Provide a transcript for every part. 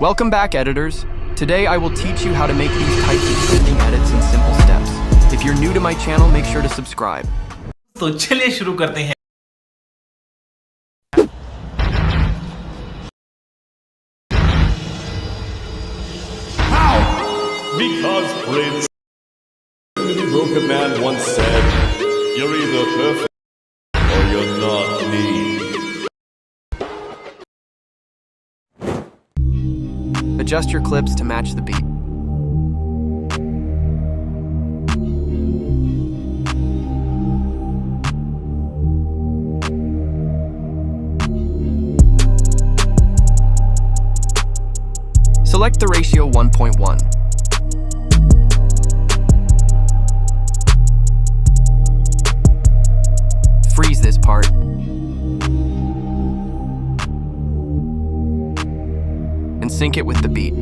Welcome back, editors. Today I will teach you how to make these types of trending edits in simple steps. If you're new to my channel, make sure to subscribe. तो चलिए शुरू करते हैं। Because Prince, the broken man once said, "You're either perfect or you're not me." Adjust your clips to match the beat. Select the ratio 1.1. Freeze this part. And sync it with the beat.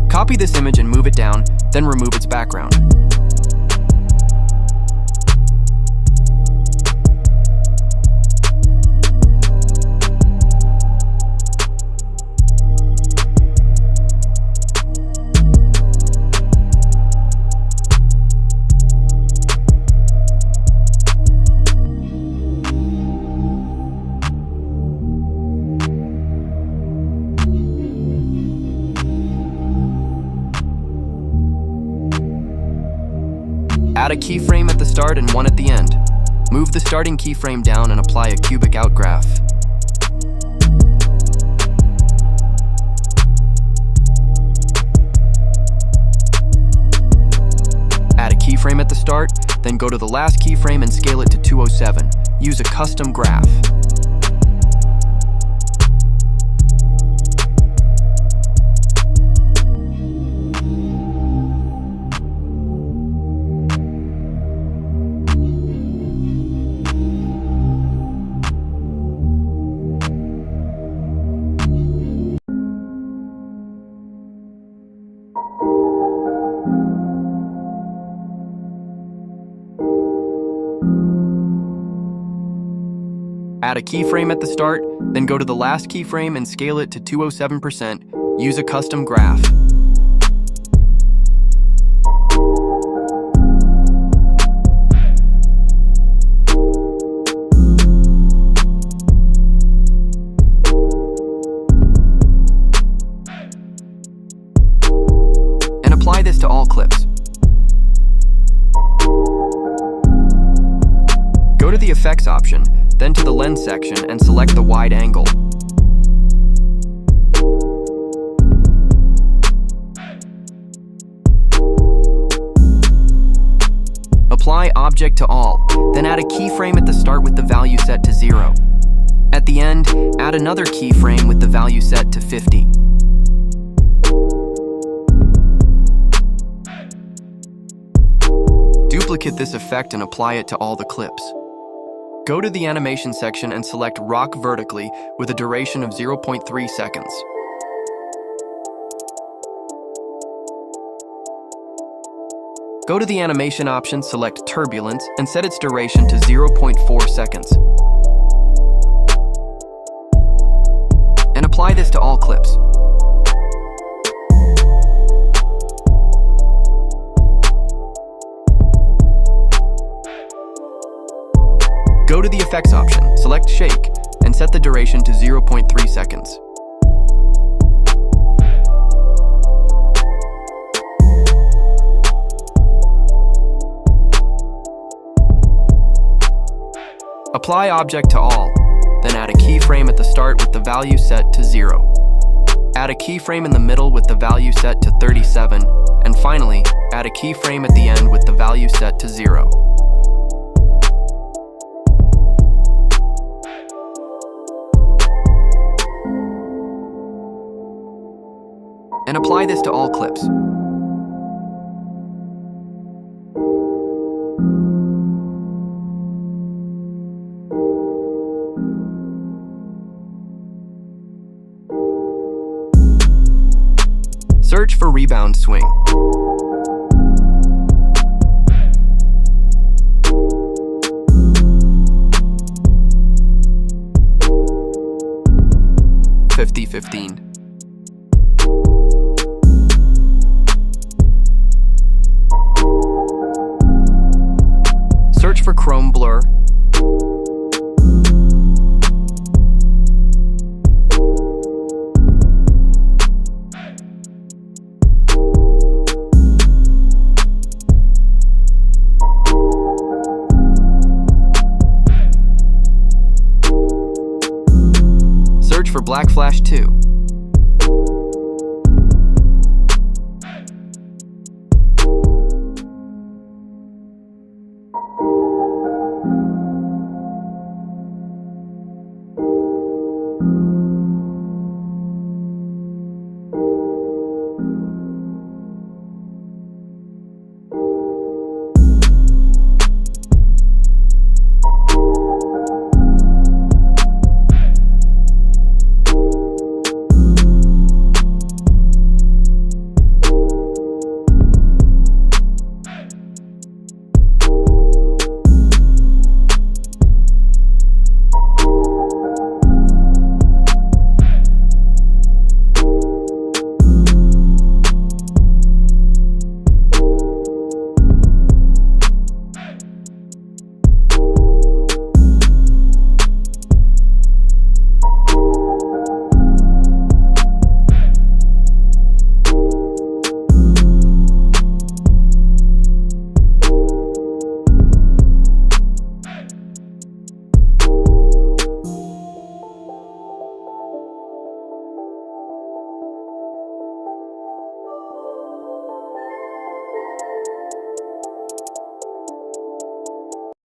Copy this image and move it down, then remove its background. Add a keyframe at the start and one at the end. Move the starting keyframe down and apply a cubic outgraph. Add a keyframe at the start, then go to the last keyframe and scale it to 207. Use a custom graph. Add a keyframe at the start, then go to the last keyframe and scale it to 207%. Use a custom graph. And apply this to all clips. Go to the effects option, then to the lens section and select the wide angle. Apply object to all, then add a keyframe at the start with the value set to 0. At the end, add another keyframe with the value set to 50. Duplicate this effect and apply it to all the clips. Go to the animation section and select rock vertically with a duration of 0.3 seconds. Go to the animation option, select turbulence, and set its duration to 0.4 seconds. And apply this to all clips. Go to the effects option, select shake, and set the duration to 0.3 seconds. Apply object to all, then add a keyframe at the start with the value set to 0. Add a keyframe in the middle with the value set to 37, and finally, add a keyframe at the end with the value set to 0. And apply this to all clips. Search for rebound swing. 2015. Search for Chrome Blur. Search for Black Flash 2.